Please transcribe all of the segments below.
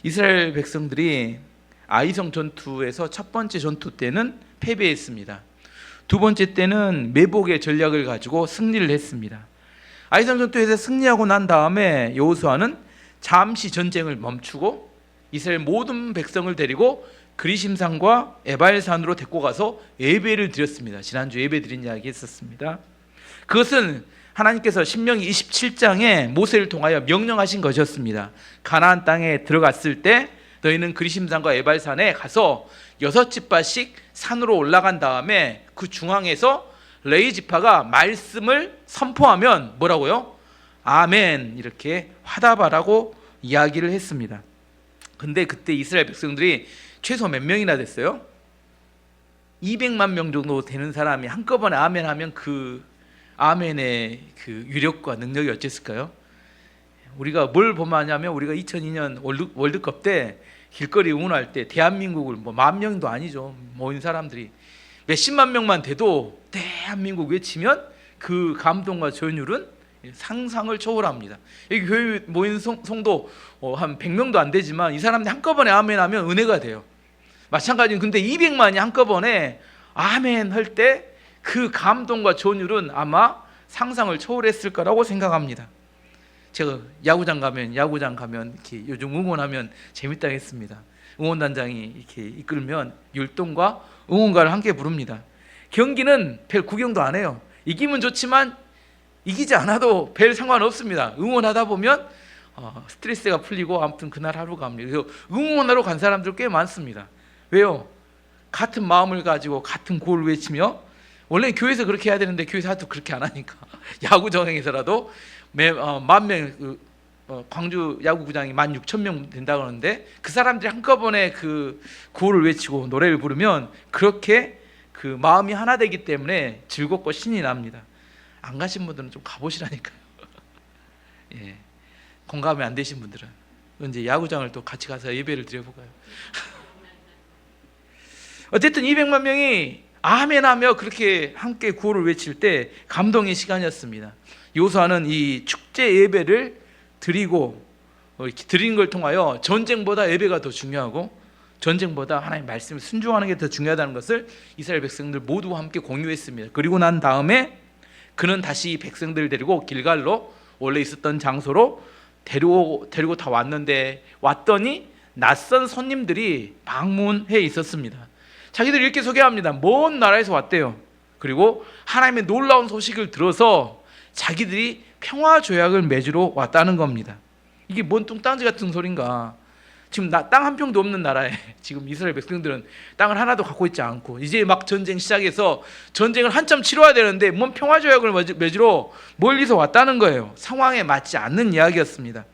이스라엘 백성들이 아이성 전투에서 첫 번째 전투 때는 패배했습니다. 두 번째 때는 매복의 전략을 가지고 승리를 했습니다. 아이성 전투에서 승리하고 난 다음에 여호수아는 잠시 전쟁을 멈추고 이스라엘 모든 백성을 데리고 그리심산과 에발산으로 데리고 가서 예배를 드렸습니다. 지난주 예배 드린 이야기 했었습니다. 그것은 하나님께서 신명기 27장에 모세를 통하여 명령하신 것이었습니다. 가나안 땅에 들어갔을 때 너희는 그리심산과 에발산에 가서 6지파씩 산으로 올라간 다음에 그 중앙에서 레위 지파가 말씀을 선포하면 뭐라고요? 아멘 이렇게 화답하라고 이야기를 했습니다. 근데 그때 이스라엘 백성들이 최소 몇 명이나 됐어요? 200만 명 정도 되는 사람이 한꺼번에 아멘 하면 그 아멘의 그 위력과 능력이 어땠을까요? 우리가 뭘 보면 하냐면 우리가 2002년 월드컵 때 길거리 응원할 때 대한민국을 뭐 10,000명도 아니죠. 모인 사람들이 몇십만 명만 돼도 대한민국 외치면 그 감동과 전율은 상상을 초월합니다. 여기 교회 모인 성도 한 100명도 안 되지만 이 사람들이 한꺼번에 아멘 하면 은혜가 돼요. 마찬가지로 근데 200만이 한꺼번에 아멘 할 때 그 감동과 전율은 아마 상상을 초월했을 거라고 생각합니다. 제가 야구장 가면 이렇게 요즘 응원하면 재밌다고 했습니다. 응원단장이 이렇게 이끌면 율동과 응원가를 함께 부릅니다. 경기는 별 구경도 안 해요. 이기면 좋지만 이기지 않아도 별 상관없습니다. 응원하다 보면 스트레스가 풀리고 아무튼 그날 하루가 갑니다. 그래서 응원하러 간 사람들 꽤 많습니다. 왜요? 같은 마음을 가지고 같은 구호를 외치며 원래 교회에서 그렇게 해야 되는데 교회에서 하도 그렇게 안 하니까 야구장에서라도 10,000명 광주 야구구장이 16,000명 된다고 하는데 그 사람들이 한꺼번에 그 구호를 외치고 노래를 부르면 그렇게 그 마음이 하나 되기 때문에 즐겁고 신이 납니다. 안 가신 분들은 좀 가보시라니까요. 예, 공감이 안 되신 분들은 이제 야구장을 또 같이 가서 예배를 드려볼까요? 어쨌든 200만 명이 아멘하며 그렇게 함께 구호를 외칠 때 감동의 시간이었습니다. 여호수아는 이 축제 예배를 드리고 이렇게 드리는 걸 통하여 전쟁보다 예배가 더 중요하고 전쟁보다 하나님의 말씀을 순종하는 게 더 중요하다는 것을 이스라엘 백성들 모두와 함께 공유했습니다. 그리고 난 다음에 그는 다시 백성들을 데리고 길갈로 원래 있었던 장소로 데리고 다 왔더니 낯선 손님들이 방문해 있었습니다. 자기들이 이렇게 소개합니다. 먼 나라에서 왔대요. 그리고 하나님의 놀라운 소식을 들어서 자기들이 평화 조약을 맺으러 왔다는 겁니다. 이게 뭔 뚱딴지 같은 소린가? 지금 땅 한 평도 없는 나라에 지금 이스라엘 백성들은 땅을 하나도 갖고 있지 않고 이제 막 전쟁 시작해서 전쟁을 한참 치러야 되는데 뭔 평화 조약을 맺으러 멀리서 왔다는 거예요. 상황에 맞지 않는 이야기였습니다.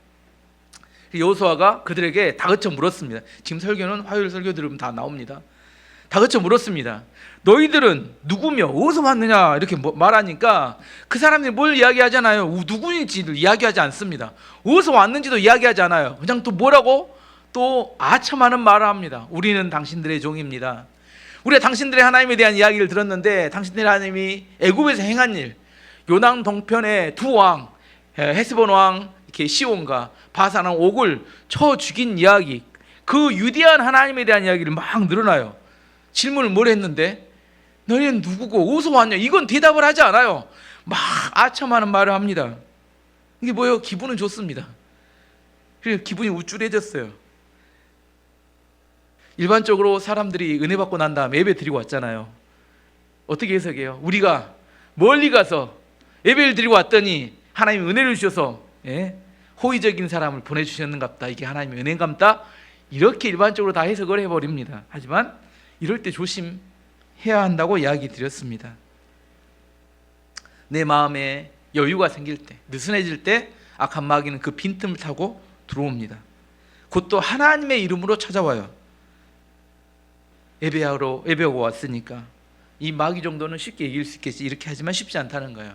여호수아가 그들에게 다그쳐 물었습니다. 지금 설교는 화요일 설교 들으면 다 나옵니다. 다그쳐 물었습니다. 너희들은 누구며 어디서 왔느냐 이렇게 말하니까 그 사람들이 뭘 이야기하잖아요. 누구인지를 이야기하지 않습니다. 어디서 왔는지도 이야기하지 않아요. 그냥 또 뭐라고? 또 아첨하는 말을 합니다. 우리는 당신들의 종입니다. 우리가 당신들의 하나님에 대한 이야기를 들었는데 당신들의 하나님이 애굽에서 행한 일, 요단 동편의 두 왕, 헤스본 왕 이렇게 시온과 바산 왕 옥을 쳐 죽인 이야기, 그 위대한 하나님에 대한 이야기를 막 늘어나요. 질문을 뭘 했는데 너희는 누구고 어디서 왔냐? 이건 대답을 하지 않아요. 막 아첨하는 말을 합니다. 이게 뭐예요? 기분은 좋습니다. 그래서 기분이 우쭐해졌어요. 일반적으로 사람들이 은혜 받고 난 다음에 예배 드리고 왔잖아요. 어떻게 해석해요? 우리가 멀리 가서 예배를 드리고 왔더니 하나님이 은혜를 주셔서 호의적인 사람을 보내주셨는갑다. 이게 하나님의 은혜인갑다. 이렇게 일반적으로 다 해석을 해버립니다. 하지만 이럴 때 조심해야 한다고 이야기 드렸습니다. 내 마음에 여유가 생길 때, 느슨해질 때 악한 마귀는 그 빈틈을 타고 들어옵니다. 곧 또 하나님의 이름으로 찾아와요. 예배하고 왔으니까 이 마귀 정도는 쉽게 이길 수 있겠지, 이렇게 하지만 쉽지 않다는 거예요.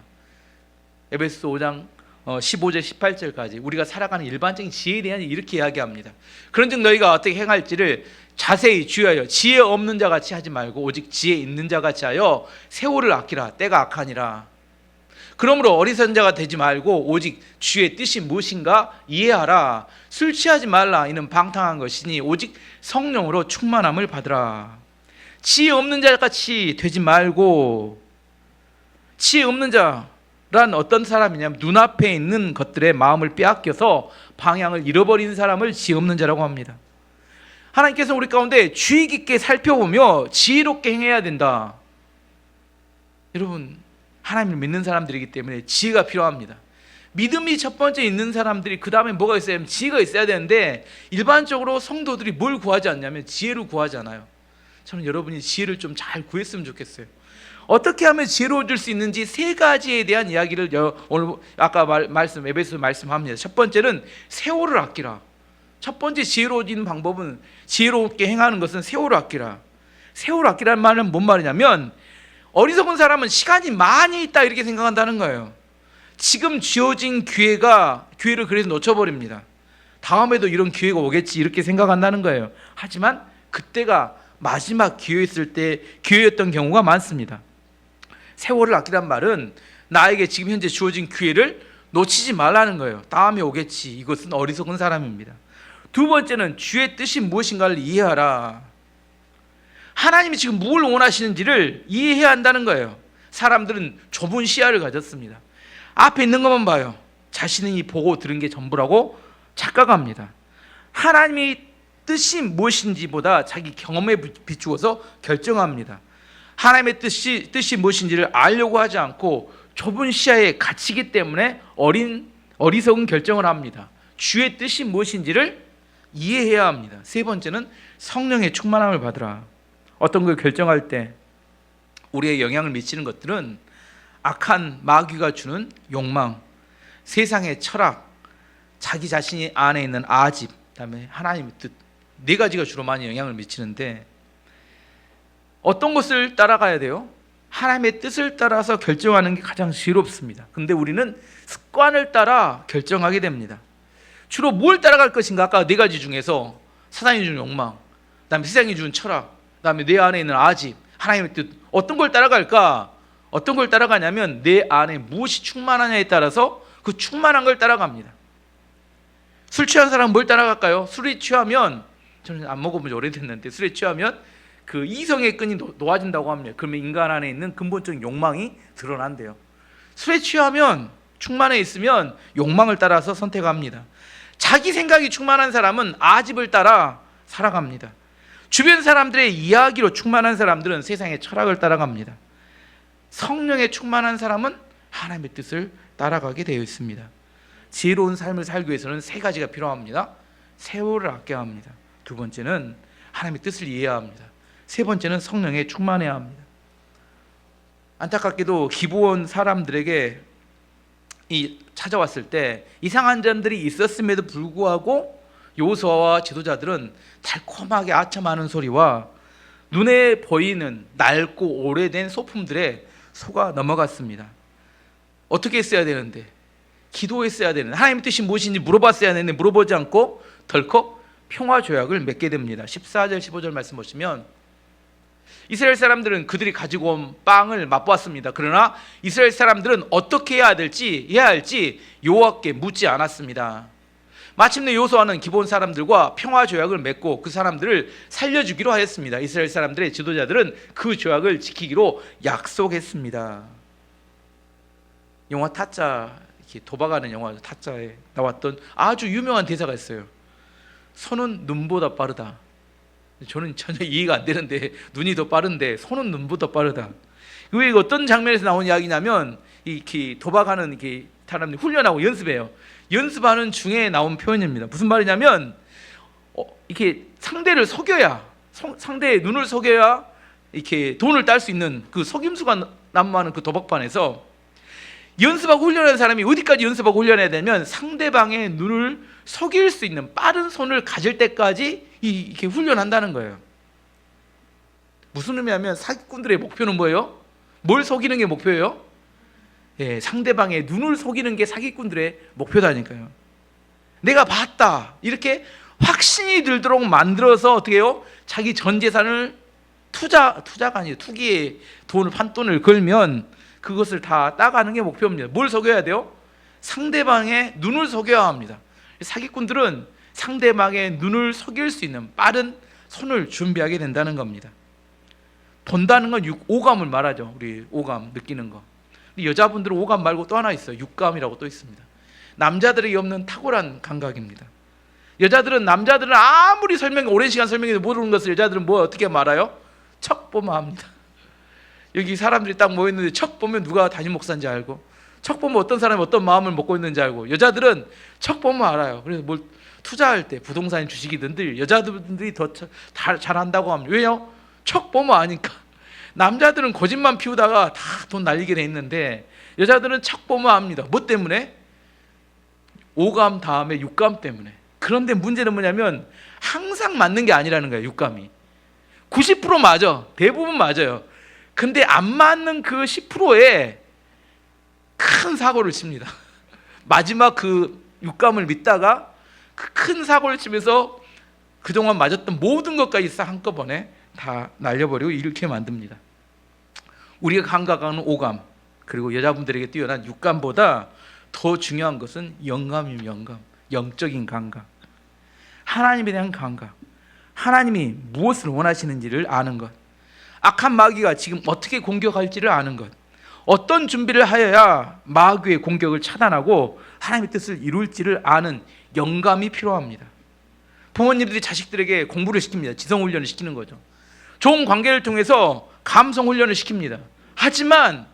에베소서 5장 15절 18절까지 우리가 살아가는 일반적인 지혜에 대한 이렇게 이야기합니다. 그런즉 너희가 어떻게 행할지를 자세히 주의하여 지혜 없는 자같이 하지 말고 오직 지혜 있는 자같이 하여 세월을 아끼라. 때가 악하니라. 그러므로 어리석은 자가 되지 말고 오직 주의 뜻이 무엇인가 이해하라. 술 취하지 말라. 이는 방탕한 것이니 오직 성령으로 충만함을 받으라. 지혜 없는 자같이 되지 말고, 지혜 없는 자란 어떤 사람이냐면 눈앞에 있는 것들에 마음을 빼앗겨서 방향을 잃어버리는 사람을 지혜 없는 자라고 합니다. 하나님께서 우리 가운데 주의 깊게 살펴보며 지혜롭게 행해야 된다. 여러분, 하나님을 믿는 사람들이기 때문에 지혜가 필요합니다. 믿음이 첫 번째 있는 사람들이 그 다음에 뭐가 있어야 하면 지혜가 있어야 되는데, 일반적으로 성도들이 뭘 구하지 않냐면 지혜를 구하지 않아요. 저는 여러분이 지혜를 좀 잘 구했으면 좋겠어요. 어떻게 하면 지혜로워질 수 있는지 세 가지에 대한 이야기를 오늘 아까 에베소 말씀합니다. 첫 번째는 세월을 아끼라. 첫 번째 지혜로워지는 방법은, 지혜롭게 행하는 것은 세월을 아끼라. 세월을 아끼라는 말은 뭔 말이냐면, 어리석은 사람은 시간이 많이 있다 이렇게 생각한다는 거예요. 지금 주어진 기회를 그래서 놓쳐버립니다. 다음에도 이런 기회가 오겠지 이렇게 생각한다는 거예요. 하지만 그때가 마지막 기회였던 경우가 많습니다. 세월을 아끼란 말은 나에게 지금 현재 주어진 기회를 놓치지 말라는 거예요. 다음에 오겠지. 이것은 어리석은 사람입니다. 두 번째는 주의 뜻이 무엇인가를 이해하라. 하나님이 지금 뭘 원하시는지를 이해해야 한다는 거예요. 사람들은 좁은 시야를 가졌습니다. 앞에 있는 것만 봐요. 자신이 보고 들은 게 전부라고 착각합니다. 하나님의 뜻이 무엇인지보다 자기 경험에 비추어서 결정합니다. 하나님의 뜻이 무엇인지를 알려고 하지 않고 좁은 시야에 갇히기 때문에 어리석은 결정을 합니다. 주의 뜻이 무엇인지를 이해해야 합니다. 세 번째는 성령의 충만함을 받으라. 어떤 걸 결정할 때 우리의 영향을 미치는 것들은 악한 마귀가 주는 욕망, 세상의 철학, 자기 자신이 안에 있는 아집, 그다음에 하나님의 뜻, 네 가지가 주로 많이 영향을 미치는데, 어떤 것을 따라가야 돼요? 하나님의 뜻을 따라서 결정하는 게 가장 지혜롭습니다. 근데 우리는 습관을 따라 결정하게 됩니다. 주로 뭘 따라갈 것인가? 아까 네 가지 중에서 사단이 주는 욕망, 그다음에 세상이 주는 철학, 그다음에 내 안에 있는 아집, 하나님의 뜻, 어떤 걸 따라갈까? 어떤 걸 따라가냐면 내 안에 무엇이 충만하냐에 따라서 그 충만한 걸 따라갑니다. 술 취한 사람은 뭘 따라갈까요? 술이 취하면, 저는 안 먹어본 지 오래됐는데, 술에 취하면 그 이성의 끈이 놓아진다고 합니다. 그러면 인간 안에 있는 근본적인 욕망이 드러난대요. 술에 취하면, 충만해 있으면 욕망을 따라서 선택합니다. 자기 생각이 충만한 사람은 아집을 따라 살아갑니다. 주변 사람들의 이야기로 충만한 사람들은 세상의 철학을 따라갑니다. 성령에 충만한 사람은 하나님의 뜻을 따라가게 되어 있습니다. 지혜로운 삶을 살기 위해서는 세 가지가 필요합니다. 세월을 아껴야 합니다. 두 번째는 하나님의 뜻을 이해해야 합니다. 세 번째는 성령에 충만해야 합니다. 안타깝게도 기브온 사람들에게 찾아왔을 때 이상한 점들이 있었음에도 불구하고 여호수아와 지도자들은 달콤하게 아첨하는 소리와 눈에 보이는 낡고 오래된 소품들에 속아 넘어갔습니다. 어떻게 했어야 되는데? 기도했어야 되는데, 하나님의 뜻이 무엇인지 물어봤어야 되는데 물어보지 않고 덜컥 평화조약을 맺게 됩니다. 14절 15절 말씀 보시면, 이스라엘 사람들은 그들이 가지고 온 빵을 맛보았습니다. 그러나 이스라엘 사람들은 어떻게 해야 할지 여호와께 묻지 않았습니다. 마침내 여호수아는 기브온 사람들과 평화조약을 맺고 그 사람들을 살려주기로 하였습니다. 이스라엘 사람들의 지도자들은 그 조약을 지키기로 약속했습니다. 영화 타짜, 이렇게 도박하는 영화 타짜에 나왔던 아주 유명한 대사가 있어요. 손은 눈보다 빠르다. 저는 전혀 이해가 안 되는데, 눈이 더 빠른데 손은 눈보다 빠르다. 이게 어떤 장면에서 나온 이야기냐면, 이렇게 도박하는 이렇게 사람들이 훈련하고 연습해요. 연습하는 중에 나온 표현입니다. 무슨 말이냐면, 이렇게 상대를 속여야, 상대의 눈을 속여야 이렇게 돈을 딸 수 있는 그 속임수가 난무하는 그 도박판에서 연습하고 훈련하는 사람이 어디까지 연습하고 훈련해야 되면 상대방의 눈을 속일 수 있는 빠른 손을 가질 때까지 이렇게 훈련한다는 거예요. 무슨 의미냐면 사기꾼들의 목표는 뭐예요? 뭘 속이는 게 목표예요? 예, 상대방의 눈을 속이는 게 사기꾼들의 목표다니까요. 내가 봤다 이렇게 확신이 들도록 만들어서 어떻게 해요? 자기 전 재산을 투자가 아니에요. 투기에 판돈을 걸면 그것을 다 따가는 게 목표입니다. 뭘 속여야 돼요? 상대방의 눈을 속여야 합니다. 사기꾼들은 상대방의 눈을 속일 수 있는 빠른 손을 준비하게 된다는 겁니다. 본다는 건 오감을 말하죠. 우리 오감, 느끼는 거. 여자분들은 오감 말고 또 하나 있어요. 육감이라고 또 있습니다. 남자들에게 없는 탁월한 감각입니다. 남자들은 아무리 오랜 시간 설명해도 모르는 것을 여자들은 어떻게 말아요? 척 보면 합니다. 여기 사람들이 딱 모였는데 척 보면 누가 담임 목사인지 알고, 척 보면 어떤 사람이 어떤 마음을 먹고 있는지 알고, 여자들은 척 보면 알아요. 그래서 뭘 투자할 때 부동산 주식이든지 여자들이 더 잘한다고 합니다. 왜요? 척 보면 아니까. 남자들은 거짓말 피우다가 다 돈 날리게 돼 있는데 여자들은 척 보면 압니다. 뭐 때문에? 오감 다음에 육감 때문에. 그런데 문제는 뭐냐면 항상 맞는 게 아니라는 거예요. 육감이 90% 맞아, 대부분 맞아요. 근데 안 맞는 그 10%에 큰 사고를 칩니다. 마지막 그 육감을 믿다가 그 큰 사고를 치면서 그동안 맞았던 모든 것까지 싹 한꺼번에 다 날려버리고 이렇게 만듭니다. 우리가 감각하는 오감, 그리고 여자분들에게 뛰어난 육감보다 더 중요한 것은 영감이에요. 영감, 영적인 감각, 하나님에 대한 감각, 하나님이 무엇을 원하시는지를 아는 것, 악한 마귀가 지금 어떻게 공격할지를 아는 것, 어떤 준비를 하여야 마귀의 공격을 차단하고 하나님의 뜻을 이룰지를 아는 영감이 필요합니다. 부모님들이 자식들에게 공부를 시킵니다. 지성훈련을 시키는 거죠. 좋은 관계를 통해서 감성훈련을 시킵니다. 하지만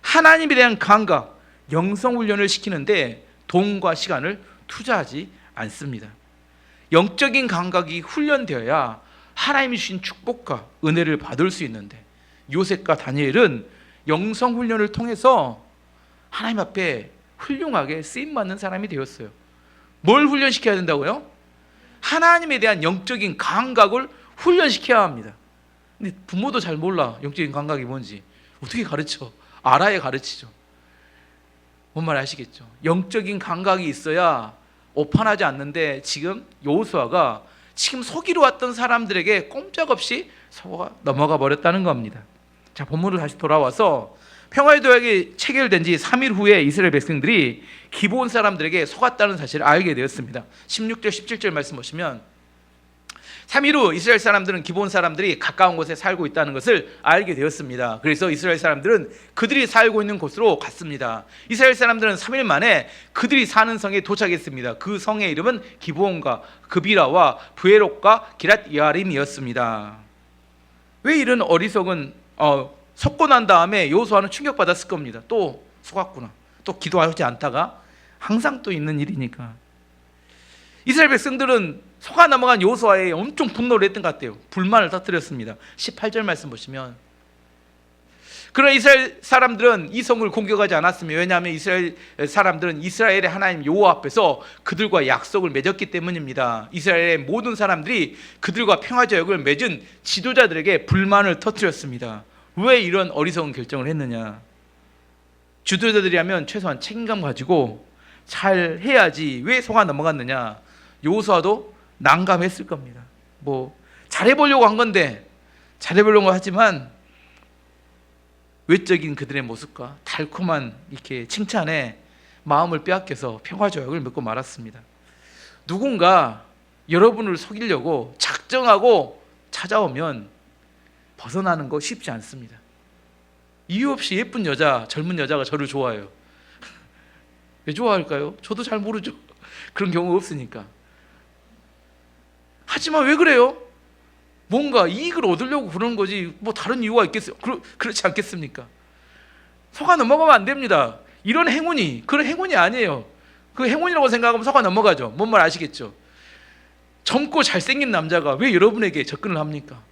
하나님에 대한 감각, 영성훈련을 시키는데 돈과 시간을 투자하지 않습니다. 영적인 감각이 훈련되어야 하나님이 주신 축복과 은혜를 받을 수 있는데, 요셉과 다니엘은 영성훈련을 통해서 하나님 앞에 훌륭하게 쓰임받는 사람이 되었어요. 뭘 훈련시켜야 된다고요? 하나님에 대한 영적인 감각을 훈련시켜야 합니다. 근데 부모도 잘 몰라 영적인 감각이 뭔지. 어떻게 가르쳐? 알아야 가르치죠. 뭔 말 아시겠죠? 영적인 감각이 있어야 오판하지 않는데, 지금 여호수아가 지금 속이러 왔던 사람들에게 꼼짝없이 속아 넘어가 버렸다는 겁니다. 자, 본문으로 다시 돌아와서 평화의 도약이 체결된 지 3일 후에 이스라엘 백성들이 기브온 사람들에게 속았다는 사실을 알게 되었습니다. 16절 17절 말씀 보시면, 3일 후 이스라엘 사람들은 기브온 사람들이 가까운 곳에 살고 있다는 것을 알게 되었습니다. 그래서 이스라엘 사람들은 그들이 살고 있는 곳으로 갔습니다. 이스라엘 사람들은 3일 만에 그들이 사는 성에 도착했습니다. 그 성의 이름은 기브온과 그비라와 브에롯과 기랏 여아림이었습니다. 왜 이런 어리석은 속고 난 다음에 여호수아는 충격받았을 겁니다. 또 속았구나, 또 기도하지 않다가, 항상 또 있는 일이니까. 이스라엘 백성들은 속아 넘어간 여호수아에 엄청 분노를 했던 것 같아요. 불만을 터뜨렸습니다. 18절 말씀 보시면, 그러나 이스라엘 사람들은 이 성을 공격하지 않았습니다. 왜냐하면 이스라엘 사람들은 이스라엘의 하나님 여호와 앞에서 그들과 약속을 맺었기 때문입니다. 이스라엘의 모든 사람들이 그들과 평화제약을 맺은 지도자들에게 불만을 터뜨렸습니다. 왜 이런 어리석은 결정을 했느냐? 지도자들이라면 최소한 책임감 가지고 잘 해야지 왜 속아 넘어갔느냐? 여호수아도 난감했을 겁니다. 잘해보려고 한 건데, 잘해보려고 하지만 외적인 그들의 모습과 달콤한 이렇게 칭찬에 마음을 빼앗겨서 평화조약을 맺고 말았습니다. 누군가 여러분을 속이려고 작정하고 찾아오면 벗어나는 거 쉽지 않습니다. 이유 없이 예쁜 여자, 젊은 여자가 저를 좋아해요. 왜 좋아할까요? 저도 잘 모르죠. 그런 경우가 없으니까. 하지만 왜 그래요? 뭔가 이익을 얻으려고 그러는 거지 다른 이유가 있겠어요? 그렇지 않겠습니까? 속아 넘어가면 안 됩니다. 이런 행운이 그런 행운이 아니에요. 그 행운이라고 생각하면 속아 넘어가죠. 뭔 말 아시겠죠? 젊고 잘생긴 남자가 왜 여러분에게 접근을 합니까?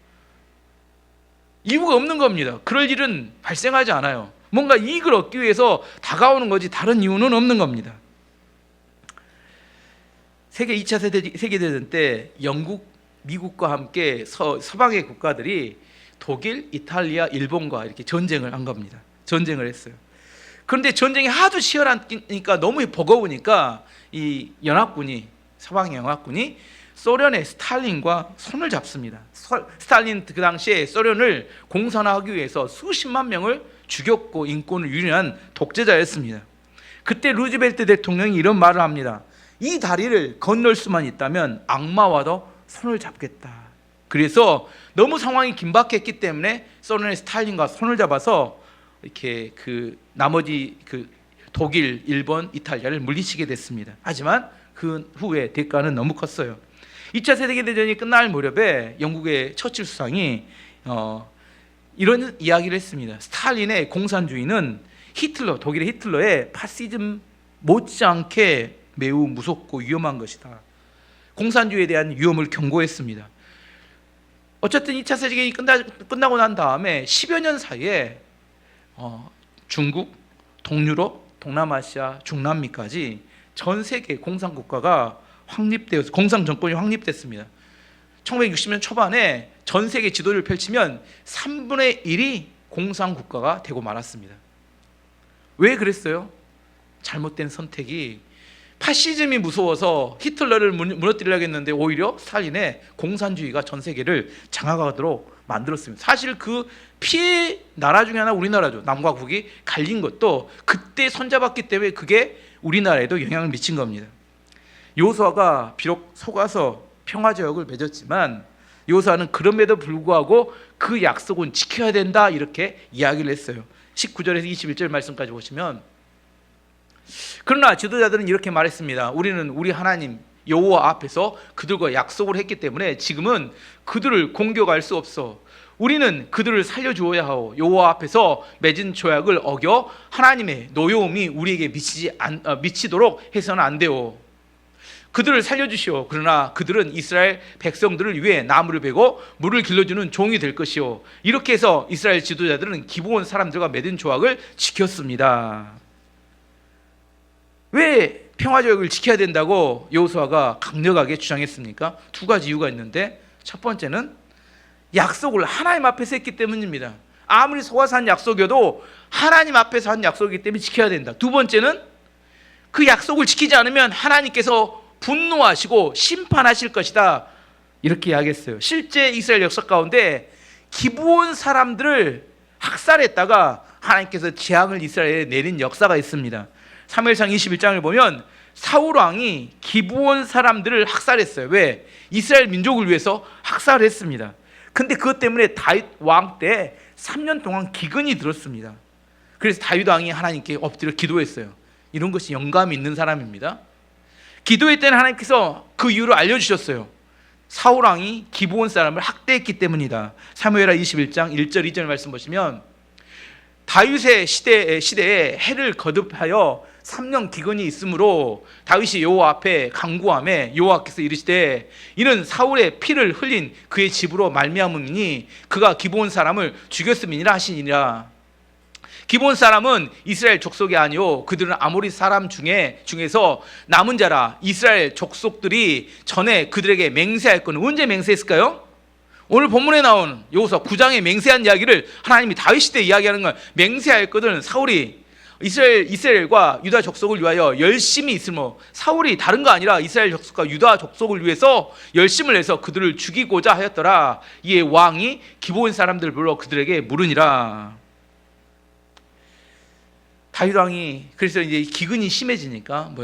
이유가 없는 겁니다. 그럴 일은 발생하지 않아요. 뭔가 이익을 얻기 위해서 다가오는 거지 다른 이유는 없는 겁니다. 세계 2차 세계대전 때 영국, 미국과 함께 서방의 국가들이 독일, 이탈리아, 일본과 이렇게 전쟁을 한 겁니다. 전쟁을 했어요. 그런데 전쟁이 하도 치열하니까 너무 버거우니까 이 연합군이, 서방의 연합군이 소련의 스탈린과 손을 잡습니다. 스탈린 그 당시에 소련을 공산화하기 위해서 수십만 명을 죽였고 인권을 유린한 독재자였습니다. 그때 루즈벨트 대통령이 이런 말을 합니다. 이 다리를 건널 수만 있다면 악마와도 손을 잡겠다. 그래서 너무 상황이 긴박했기 때문에 소련의 스탈린과 손을 잡아서 이렇게 나머지 독일, 일본, 이탈리아를 물리치게 됐습니다. 하지만 그 후에 대가는 너무 컸어요. 2차 세계대전이 끝날 무렵에 영국의 처칠 수상이 이런 이야기를 했습니다. 스탈린의 공산주의는 독일의 히틀러의 파시즘 못지않게 매우 무섭고 위험한 것이다. 공산주의에 대한 위험을 경고했습니다. 어쨌든 2차 세계대전이 끝나고 난 다음에 10여 년 사이에 중국, 동유럽, 동남아시아, 중남미까지 전 세계 공산국가가 확립되어서 공산 정권이 확립됐습니다. 1960년 초반에 전 세계 지도를 펼치면 3분의 1이 공산국가가 되고 말았습니다. 왜 그랬어요? 잘못된 선택이 파시즘이 무서워서 히틀러를 무너뜨리려고 했는데 오히려 스탈린의 공산주의가 전 세계를 장악하도록 만들었습니다. 사실 그 피해 나라 중에 하나 우리나라죠. 남과 북이 갈린 것도 그때 손잡았기 때문에 그게 우리나라에도 영향을 미친 겁니다. 여호수아가 비록 속아서 평화제약을 맺었지만 여호수아는 그럼에도 불구하고 그 약속은 지켜야 된다 이렇게 이야기를 했어요. 19절에서 21절 말씀까지 보시면, 그러나 지도자들은 이렇게 말했습니다. 우리는 우리 하나님 여호와 앞에서 그들과 약속을 했기 때문에 지금은 그들을 공격할 수 없어. 우리는 그들을 살려주어야 하오. 여호와 앞에서 맺은 조약을 어겨 하나님의 노여움이 우리에게 미치도록 해서는 안 돼요. 그들을 살려주시오. 그러나 그들은 이스라엘 백성들을 위해 나무를 베고 물을 길러주는 종이 될 것이오. 이렇게 해서 이스라엘 지도자들은 기브온 사람들과 맺은 조약을 지켰습니다. 왜 평화조약을 지켜야 된다고 여호수아가 강력하게 주장했습니까? 두 가지 이유가 있는데, 첫 번째는 약속을 하나님 앞에서 했기 때문입니다. 아무리 속아서 한 약속이어도 하나님 앞에서 한 약속이기 때문에 지켜야 된다. 두 번째는 그 약속을 지키지 않으면 하나님께서 분노하시고 심판하실 것이다 이렇게 이야기했어요. 실제 이스라엘 역사 가운데 기브온 사람들을 학살했다가 하나님께서 재앙을 이스라엘에 내린 역사가 있습니다. 사무엘상 21장을 보면 사울 왕이 기브온 사람들을 학살했어요. 왜? 이스라엘 민족을 위해서 학살했습니다. 근데 그것 때문에 다윗 왕 때 3년 동안 기근이 들었습니다. 그래서 다윗 왕이 하나님께 엎드려 기도했어요. 이런 것이 영감이 있는 사람입니다. 기도할 때는 하나님께서 그 이유를 알려주셨어요. 사울 왕이 기브온 사람을 학대했기 때문이다. 사무엘하 21장 1절 2절 말씀 보시면, 다윗의 시대에 해를 거듭하여 3년 기근이 있으므로 다윗이 여호와 앞에 간구하매 여호와께서 이르시되 이는 사울의 피를 흘린 그의 집으로 말미암음이니 그가 기브온 사람을 죽였음이니라 하시니라. 기브온 사람은 이스라엘 족속이 아니요 그들은 아모리 사람 중에서 남은 자라. 이스라엘 족속들이 전에 그들에게 맹세할 건 언제 맹세했을까요? 오늘 본문에 나온 여호수아 9장에 맹세한 이야기를 하나님이 다윗 시대에 이야기하는 걸, 맹세할 것은 사울이 이스라엘과 유다 족속을 위하여 열심히 있으며, 사울이 다른 거 아니라 이스라엘 족속과 유다 족속을 위해서 열심을 내서 그들을 죽이고자 하였더라. 이에 왕이 기브온 사람들을 불러 그들에게 물으니라. 다윗 왕이 그래서 이제 기근이 심해지니까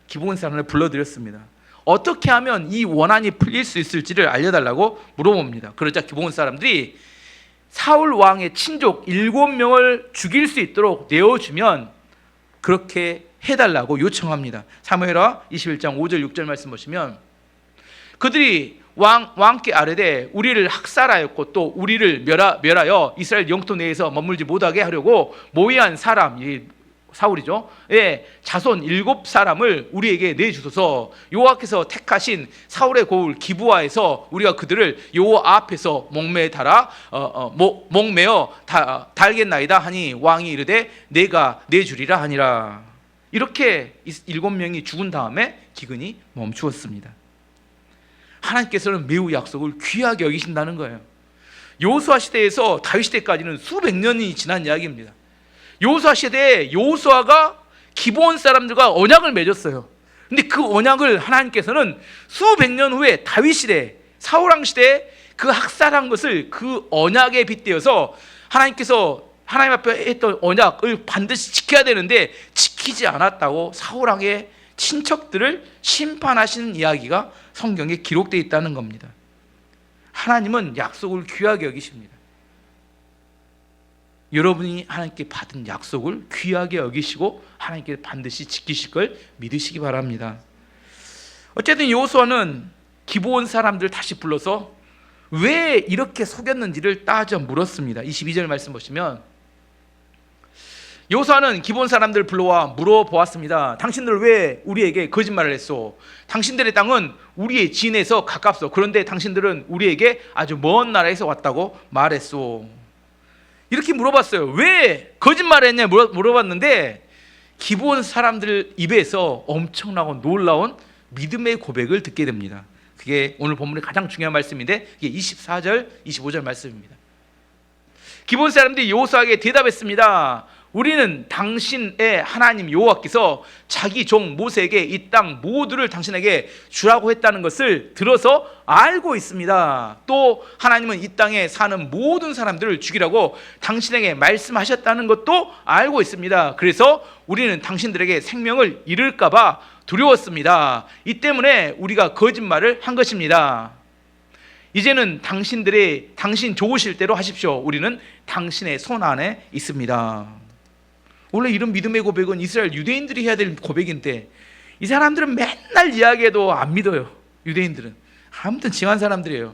기브온 사람을 불러들였습니다. 어떻게 하면 이 원한이 풀릴 수 있을지를 알려달라고 물어봅니다. 그러자 기브온 사람들이 사울 왕의 친족 7명을 죽일 수 있도록 내어주면 그렇게 해달라고 요청합니다. 사무엘하 21장 5절 6절 말씀 보시면, 그들이 왕께 아뢰되 우리를 학살하였고 또 우리를 멸하여 이스라엘 영토 내에서 머물지 못하게 하려고 모의한 사람, 사울이죠. 예, 자손 7사람을 우리에게 내주소서. 여호와께서 택하신 사울의 고을 기브아에서 우리가 그들을 여호와 앞에서 목매어 달겠나이다 하니 왕이 이르되 내가 내주리라 하니라. 이렇게 7명이 죽은 다음에 기근이 멈추었습니다. 하나님께서는 매우 약속을 귀하게 여기신다는 거예요. 여호수아 시대에서 다윗 시대까지는 수백 년이 지난 이야기입니다. 여호수아 시대에 여호수아가 기브온 사람들과 언약을 맺었어요. 근데 그 언약을 하나님께서는 수백 년 후에 다윗 시대, 사울 왕 시대에 그 학살한 것을 그 언약에 빗대어서 하나님께서 하나님 앞에 했던 언약을 반드시 지켜야 되는데 지키지 않았다고 사울왕의 친척들을 심판하시는 이야기가 성경에 기록되어 있다는 겁니다. 하나님은 약속을 귀하게 여기십니다. 여러분이 하나님께 받은 약속을 귀하게 여기시고 하나님께 반드시 지키실 걸 믿으시기 바랍니다. 어쨌든 여호수아는 기브온 사람들 다시 불러서 왜 이렇게 속였는지를 따져 물었습니다. 22절 말씀 보시면 여호수아는 기브온 사람들을 불러와 물어보았습니다. 당신들 왜 우리에게 거짓말을 했소? 당신들의 땅은 우리의 진에서 가깝소. 그런데 당신들은 우리에게 아주 먼 나라에서 왔다고 말했소. 이렇게 물어봤어요. 왜 거짓말을 했냐 물어봤는데 기브온 사람들 입에서 엄청나고 놀라운 믿음의 고백을 듣게 됩니다. 그게 오늘 본문의 가장 중요한 말씀인데 이게 24절, 25절 말씀입니다. 기브온 사람들이 여호수아에게 대답했습니다. 우리는 당신의 하나님 여호와께서 자기 종 모세에게 이 땅 모두를 당신에게 주라고 했다는 것을 들어서 알고 있습니다. 또 하나님은 이 땅에 사는 모든 사람들을 죽이라고 당신에게 말씀하셨다는 것도 알고 있습니다. 그래서 우리는 당신들에게 생명을 잃을까 봐 두려웠습니다. 이 때문에 우리가 거짓말을 한 것입니다. 이제는 당신 좋으실 대로 하십시오. 우리는 당신의 손 안에 있습니다. 원래 이런 믿음의 고백은 이스라엘 유대인들이 해야 될 고백인데 이 사람들은 맨날 이야기해도 안 믿어요. 유대인들은 아무튼 징한 사람들이에요.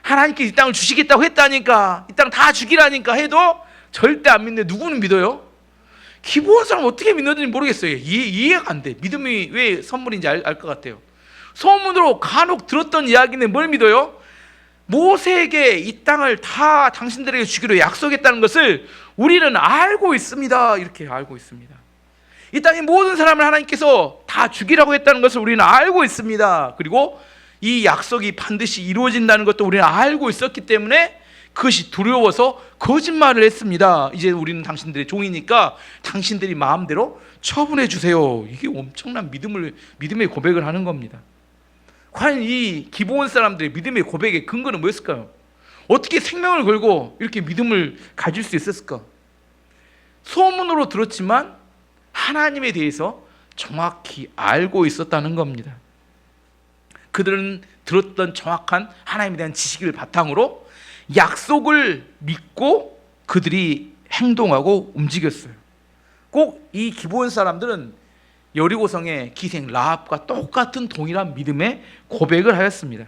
하나님께 이 땅을 주시겠다고 했다니까, 이 땅 다 주기라니까 해도 절대 안 믿는데 누구는 믿어요? 기브온 사람 어떻게 믿는지 모르겠어요. 이해가 안 돼. 믿음이 왜 선물인지 알 것 같아요. 소문으로 간혹 들었던 이야기는 뭘 믿어요? 모세에게 이 땅을 다 당신들에게 주기로 약속했다는 것을 우리는 알고 있습니다. 이렇게 알고 있습니다. 이 땅의 모든 사람을 하나님께서 다 주기라고 했다는 것을 우리는 알고 있습니다. 그리고 이 약속이 반드시 이루어진다는 것도 우리는 알고 있었기 때문에 그것이 두려워서 거짓말을 했습니다. 이제 우리는 당신들의 종이니까 당신들이 마음대로 처분해 주세요. 이게 엄청난 믿음의 고백을 하는 겁니다. 과연 이 기브온 사람들의 믿음의 고백의 근거는 뭐였을까요? 어떻게 생명을 걸고 이렇게 믿음을 가질 수 있었을까? 소문으로 들었지만 하나님에 대해서 정확히 알고 있었다는 겁니다. 그들은 들었던 정확한 하나님에 대한 지식을 바탕으로 약속을 믿고 그들이 행동하고 움직였어요. 꼭 이 기브온 사람들은 여리고성의 기생 라합과 똑같은 동일한 믿음의 고백을 하였습니다.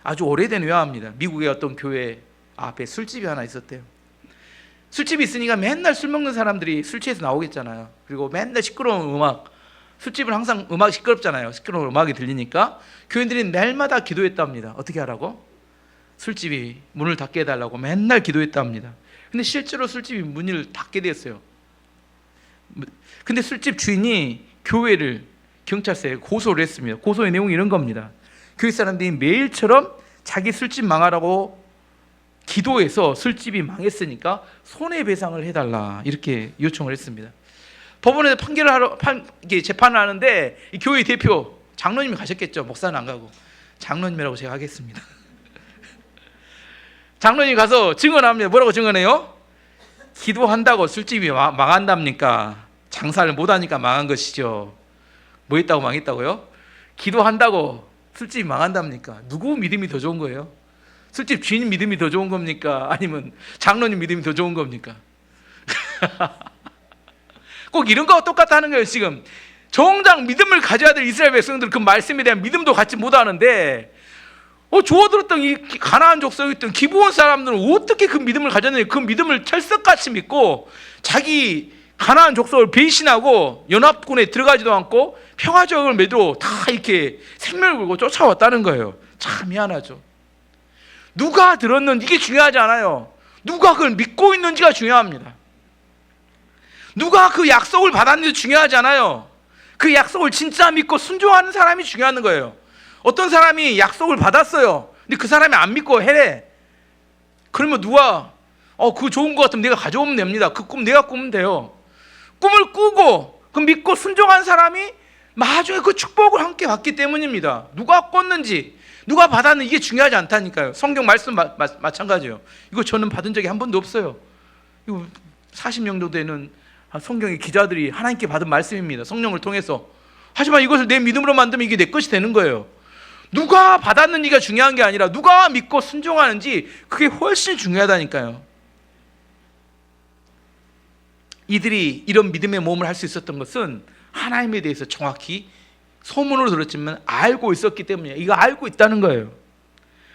아주 오래된 회화입니다. 미국의 어떤 교회 앞에 술집이 하나 있었대요. 술집이 있으니까 맨날 술 먹는 사람들이 술 취해서 나오겠잖아요. 그리고 맨날 시끄러운 음악, 술집은 항상 음악이 시끄럽잖아요. 시끄러운 음악이 들리니까 교인들이 날마다 기도했답니다. 어떻게 하라고? 술집이 문을 닫게 해달라고 맨날 기도했답니다. 근데 실제로 술집이 문을 닫게 됐어요. 근데 술집 주인이 교회를 경찰서에 고소를 했습니다. 고소의 내용이 이런 겁니다. 교회 사람들이 매일처럼 자기 술집 망하라고 기도해서 술집이 망했으니까 손해배상을 해달라 이렇게 요청을 했습니다. 법원에서 재판을 하는데 이 교회 대표 장로님이 가셨겠죠. 목사는 안 가고 장로님이라고 제가 하겠습니다. 장로님이 가서 증언합니다. 뭐라고 증언해요? 기도한다고 술집이 망한답니까? 장사를 못하니까 망한 것이죠. 뭐 했다고 망했다고요? 기도한다고 술집이 망한답니까? 누구 믿음이 더 좋은 거예요? 술집 주인 믿음이 더 좋은 겁니까? 아니면 장로님 믿음이 더 좋은 겁니까? 꼭 이런 거와 똑같다는 거예요. 지금 정작 믿음을 가져야 될 이스라엘 백성들은 그 말씀에 대한 믿음도 갖지 못하는데 주워들었던 이 가나안 족속이었던 기브온 사람들은 어떻게 그 믿음을 가졌느냐. 그 믿음을 철석같이 믿고 자기 가나안 족속을 배신하고 연합군에 들어가지도 않고 평화적을 매도 다 이렇게 생명을 걸고 쫓아왔다는 거예요. 참 미안하죠. 누가 들었는지 이게 중요하지 않아요. 누가 그걸 믿고 있는지가 중요합니다. 누가 그 약속을 받았는지 중요하지 않아요. 그 약속을 진짜 믿고 순종하는 사람이 중요한 거예요. 어떤 사람이 약속을 받았어요. 근데 그 사람이 안 믿고 해래. 그러면 누가 그거 좋은 거 같으면 내가 가져오면 됩니다. 그 꿈 내가 꾸면 돼요. 꿈을 꾸고 그 믿고 순종한 사람이 나중에 그 축복을 함께 받기 때문입니다. 누가 꿨는지 누가 받았는지 이게 중요하지 않다니까요. 성경 말씀 마찬가지예요. 이거 저는 받은 적이 한 번도 없어요. 이거 40명 정도 되는 성경의 기자들이 하나님께 받은 말씀입니다. 성령을 통해서. 하지만 이것을 내 믿음으로 만들면 이게 내 것이 되는 거예요. 누가 받았는지가 중요한 게 아니라 누가 믿고 순종하는지, 그게 훨씬 중요하다니까요. 이들이 이런 믿음의 모험을 할 수 있었던 것은 하나님에 대해서 정확히 소문으로 들었지만 알고 있었기 때문이에요. 이거 알고 있다는 거예요.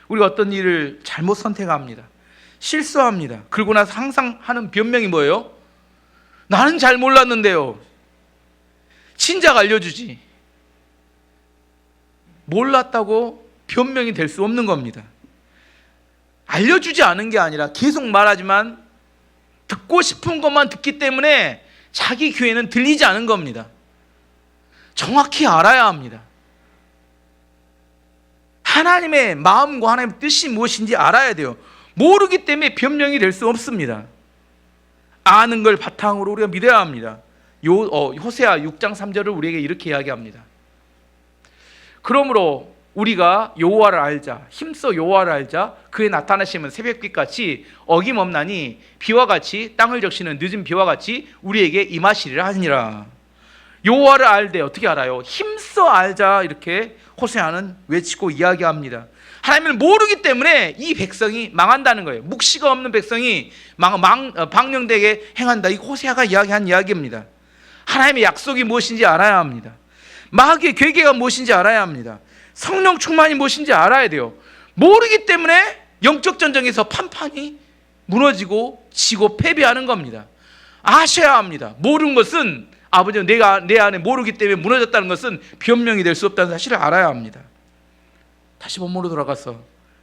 우리가 어떤 일을 잘못 선택합니다. 실수합니다. 그러고 나서 항상 하는 변명이 뭐예요? 나는 잘 몰랐는데요. 친자가 알려주지. 몰랐다고 변명이 될 수 없는 겁니다. 알려주지 않은 게 아니라 계속 말하지만 듣고 싶은 것만 듣기 때문에 자기 귀에는 들리지 않은 겁니다. 정확히 알아야 합니다. 하나님의 마음과 하나님의 뜻이 무엇인지 알아야 돼요. 모르기 때문에 변명이 될 수 없습니다. 아는 걸 바탕으로 우리가 믿어야 합니다. 호세아 6장 3절을 우리에게 이렇게 이야기합니다. 그러므로 우리가 여호와를 알자, 힘써 여호와를 알자. 그의 나타나심은 새벽빛같이 어김없나니 비와 같이 땅을 적시는 늦은 비와 같이 우리에게 임하시리라 하니라. 여호와를 알되 어떻게 알아요? 힘써 알자. 이렇게 호세아는 외치고 이야기합니다. 하나님을 모르기 때문에 이 백성이 망한다는 거예요. 묵시가 없는 백성이 방령되게 행한다. 이 호세아가 이야기한 이야기입니다. 하나님의 약속이 무엇인지 알아야 합니다. 마귀의 괴계가 무엇인지 알아야 합니다. 성령 충만이 무엇인지 알아야 돼요. 모르기 때문에 영적 전쟁에서 판판이 무너지고 지고 패배하는 겁니다. 아셔야 합니다. 모르는 것은, 아버지 내가 내 안에 모르기 때문에 무너졌다는 것은 변명이 될 수 없다는 사실을 알아야 합니다. 다시 본문으로 돌아가서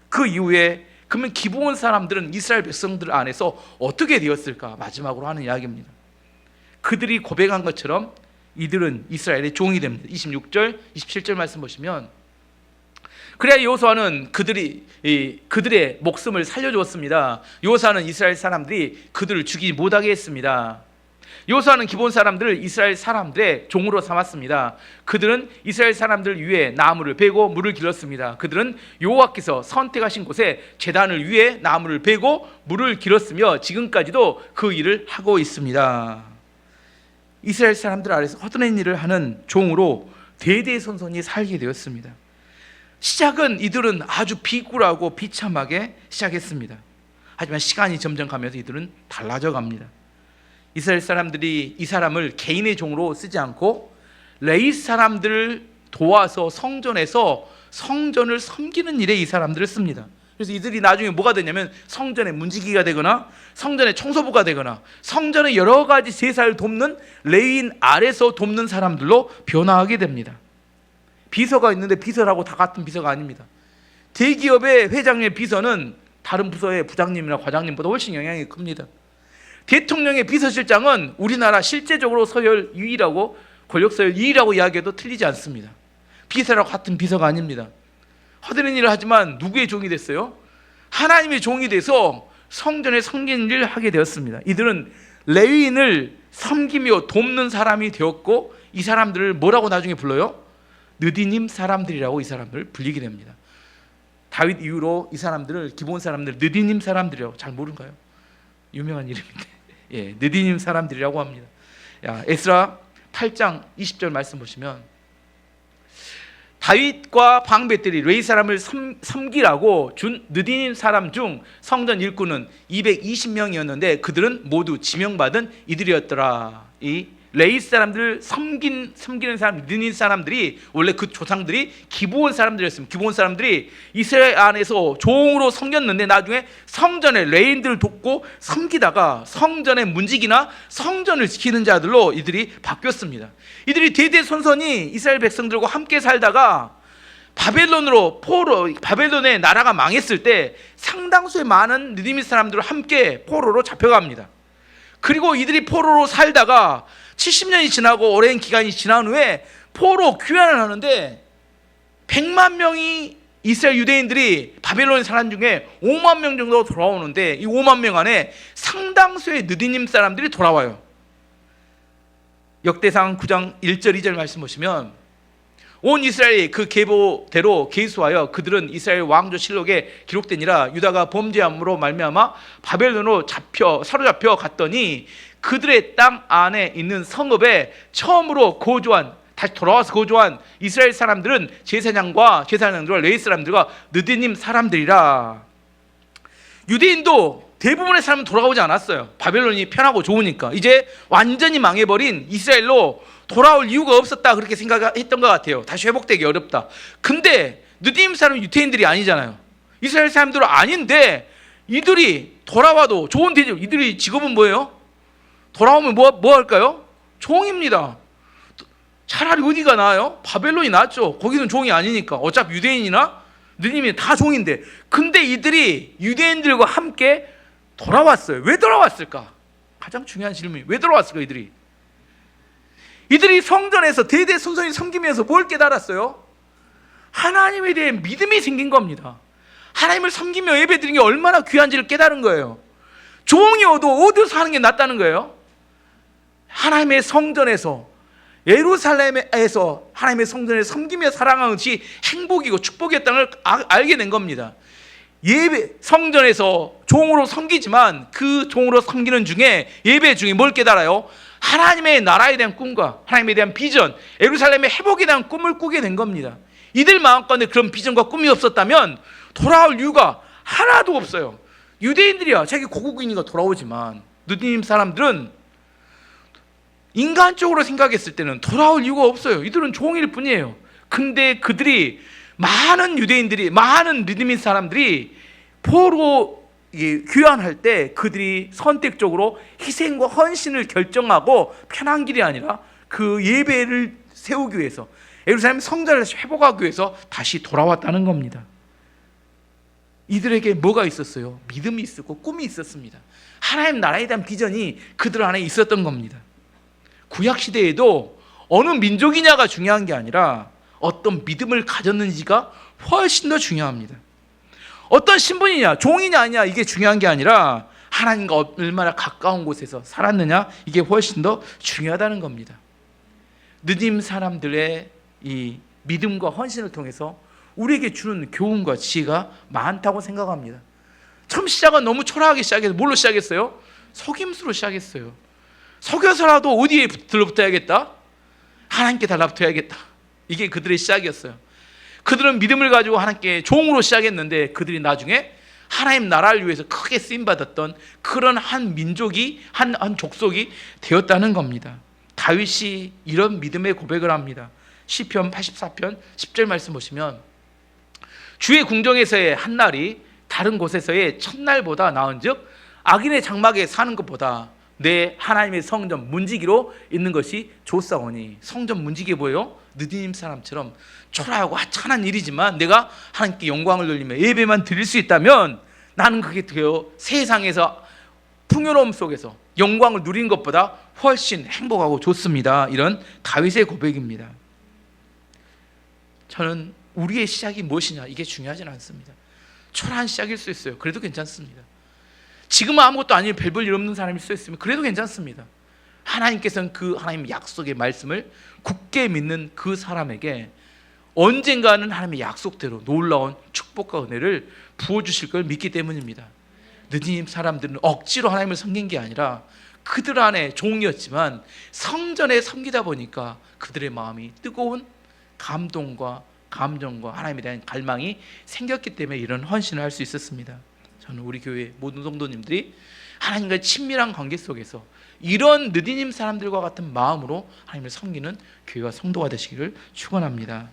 그 이후에 그러면 기브온 사람들은 이스라엘 백성들 안에서 어떻게 되었을까? 마지막으로 하는 이야기입니다. 그들이 고백한 것처럼 이들은 이스라엘의 종이 됩니다. 26절, 27절 말씀 보시면, 그래야 여호수아는 그들의 목숨을 살려주었습니다. 여호수아는 이스라엘 사람들이 그들을 죽이지 못하게 했습니다. 여호수아는 기브온 사람들을 이스라엘 사람들의 종으로 삼았습니다. 그들은 이스라엘 사람들 위에 나무를 베고 물을 길렀습니다. 그들은 여호와께서 선택하신 곳에 제단을 위에 나무를 베고 물을 길렀으며 지금까지도 그 일을 하고 있습니다. 이스라엘 사람들 아래서 허드렛 일을 하는 종으로 대대손손이 살게 되었습니다. 시작은 이들은 아주 비굴하고 비참하게 시작했습니다. 하지만 시간이 점점 가면서 이들은 달라져 갑니다. 이스라엘 사람들이 이 사람을 개인의 종으로 쓰지 않고 레위 사람들을 도와서 성전에서 성전을 섬기는 일에 이 사람들을 씁니다. 그래서 이들이 나중에 뭐가 되냐면 성전의 문지기가 되거나 성전의 청소부가 되거나 성전의 여러 가지 제사를 돕는 레위인 아래서 돕는 사람들로 변화하게 됩니다. 비서가 있는데 비서라고 다 같은 비서가 아닙니다. 대기업의 회장님의 비서는 다른 부서의 부장님이나 과장님보다 훨씬 영향이 큽니다. 대통령의 비서실장은 우리나라 실제적으로 서열 2위라고, 권력 서열 2위라고 이야기해도 틀리지 않습니다. 비서라고 같은 비서가 아닙니다. 허드렛 일을 하지만 누구의 종이 됐어요? 하나님의 종이 돼서 성전에 섬기는 일을 하게 되었습니다. 이들은 레위인을 섬기며 돕는 사람이 되었고, 이 사람들을 뭐라고 나중에 불러요? 느디님 사람들이라고 이 사람들을 불리게 됩니다. 다윗 이후로 이 사람들을, 기브온 사람들 느디님 사람들이라고, 잘 모른가요? 유명한 이름인데, 예, 느디님 사람들이라고 합니다. 에스라 8장 20절 말씀 보시면, 다윗과 방백들이 레위 사람을 섬기라고 준 느디님 사람 중 성전 일꾼은 220명이었는데 그들은 모두 지명받은 이들이었더라. 이 레위 사람들을 섬기는 사람, 느디님 사람들이 원래 그 조상들이 기브온 사람들이었습니다. 기브온 사람들이 이스라엘 안에서 종으로 섬겼는데 나중에 성전의 레위인들을 돕고 섬기다가 성전의 문지기나 성전을 지키는 자들로 이들이 바뀌었습니다. 이들이 대대손손이 이스라엘 백성들과 함께 살다가 바벨론의 나라가 망했을 때 상당수의 많은 느디밋 사람들과 함께 포로로 잡혀갑니다. 그리고 이들이 포로로 살다가 70년이 지나고 오랜 기간이 지난 후에 포로 귀환을 하는데 100만 명이 이스라엘 유대인들이 바벨론에 사는 중에 5만 명 정도 돌아오는데 이 5만 명 안에 상당수의 느디님 사람들이 돌아와요. 역대상 9장 1절 2절 말씀 보시면 온 이스라엘이 그 계보대로 계수하여 그들은 이스라엘 왕조 실록에 기록되니라. 유다가 범죄함으로 말미암아 바벨론으로 사로잡혀 갔더니 그들의 땅 안에 있는 성읍에 처음으로 다시 돌아와서 거주한 이스라엘 사람들은 제사장들과 레위 사람들과 느디님 사람들이라. 유대인도 대부분의 사람은 돌아오지 않았어요. 바벨론이 편하고 좋으니까. 이제 완전히 망해버린 이스라엘로 돌아올 이유가 없었다, 그렇게 생각했던 것 같아요. 다시 회복되기 어렵다. 근데 느디님 사람은 유대인들이 아니잖아요. 이스라엘 사람들은 아닌데 이들이 돌아와도 좋은 대접. 이들이 직업은 뭐예요? 돌아오면 뭐 할까요? 종입니다. 차라리 어디가 나아요? 바벨론이 낫죠. 거기는 종이 아니니까. 어차피 유대인이나 느님이 다 종인데. 근데 이들이 유대인들과 함께 돌아왔어요. 왜 돌아왔을까? 가장 중요한 질문이 왜 돌아왔을까? 이들이 성전에서 대대손손이 섬기면서 뭘 깨달았어요? 하나님에 대해 믿음이 생긴 겁니다. 하나님을 섬기며 예배드리는 게 얼마나 귀한지를 깨달은 거예요. 종이어도 어디서 하는 게 낫다는 거예요. 하나님의 성전에서, 예루살렘에서 하나님의 성전을 섬기며 살아가는 것이 행복이고 축복이었다는 걸 알게 된 겁니다. 성전에서 종으로 섬기지만 그 종으로 섬기는 중에, 예배 중에 뭘 깨달아요? 하나님의 나라에 대한 꿈과 하나님에 대한 비전, 예루살렘의 회복에 대한 꿈을 꾸게 된 겁니다. 이들 마음가운데 그런 비전과 꿈이 없었다면 돌아올 이유가 하나도 없어요. 유대인들이야 자기 고국이니까 돌아오지만 느디님 사람들은 인간적으로 생각했을 때는 돌아올 이유가 없어요. 이들은 종일 뿐이에요. 근데 많은 유대인들이, 많은 느디님 사람들이 포로 귀환할 때 그들이 선택적으로 희생과 헌신을 결정하고 편한 길이 아니라 그 예배를 세우기 위해서, 예루살렘 성전을 회복하기 위해서 다시 돌아왔다는 겁니다. 이들에게 뭐가 있었어요? 믿음이 있었고 꿈이 있었습니다. 하나님 나라에 대한 비전이 그들 안에 있었던 겁니다. 구약시대에도 어느 민족이냐가 중요한 게 아니라 어떤 믿음을 가졌는지가 훨씬 더 중요합니다. 어떤 신분이냐, 종이냐 아니냐, 이게 중요한 게 아니라 하나님과 얼마나 가까운 곳에서 살았느냐, 이게 훨씬 더 중요하다는 겁니다. 느디님 사람들의 이 믿음과 헌신을 통해서 우리에게 주는 교훈과 지혜가 많다고 생각합니다. 처음 시작은 너무 초라하게 시작해서 뭘로 시작했어요? 속임수로 시작했어요. 속여서라도 어디에 들러붙어야겠다? 하나님께 달라붙어야겠다. 이게 그들의 시작이었어요. 그들은 믿음을 가지고 하나님께 종으로 시작했는데 그들이 나중에 하나님 나라를 위해서 크게 쓰임받았던 그런 한 민족이, 한 족속이 되었다는 겁니다. 다윗이 이런 믿음의 고백을 합니다. 시편 84편 10절 말씀 보시면, 주의 궁정에서의 한 날이 다른 곳에서의 첫날보다 나은즉 악인의 장막에 사는 것보다 내 하나님의 성전 문지기로 있는 것이 좋사오니. 성전 문지기 뭐예요? 느디님 사람처럼 초라하고 하찮은 일이지만 내가 하나님께 영광을 돌리며 예배만 드릴 수 있다면 나는 그게 되어 세상에서 풍요로움 속에서 영광을 누리는 것보다 훨씬 행복하고 좋습니다. 이런 다윗의 고백입니다. 저는 우리의 시작이 무엇이냐, 이게 중요하진 않습니다. 초라한 시작일 수 있어요. 그래도 괜찮습니다. 지금은 아무것도 아닌 별 볼 일 없는 사람일 수 있으면 그래도 괜찮습니다. 하나님께서는 그 하나님 약속의 말씀을 굳게 믿는 그 사람에게 언젠가는 하나님의 약속대로 놀라운 축복과 은혜를 부어주실 걸 믿기 때문입니다. 느디님 사람들은 억지로 하나님을 섬긴 게 아니라 그들 안에 종이었지만 성전에 섬기다 보니까 그들의 마음이 뜨거운 감동과 감정과 하나님에 대한 갈망이 생겼기 때문에 이런 헌신을 할 수 있었습니다. 저는 우리 교회 모든 성도님들이 하나님과의 친밀한 관계 속에서 이런 느디님 사람들과 같은 마음으로 하나님을 섬기는 교회와 성도가 되시기를 축원합니다.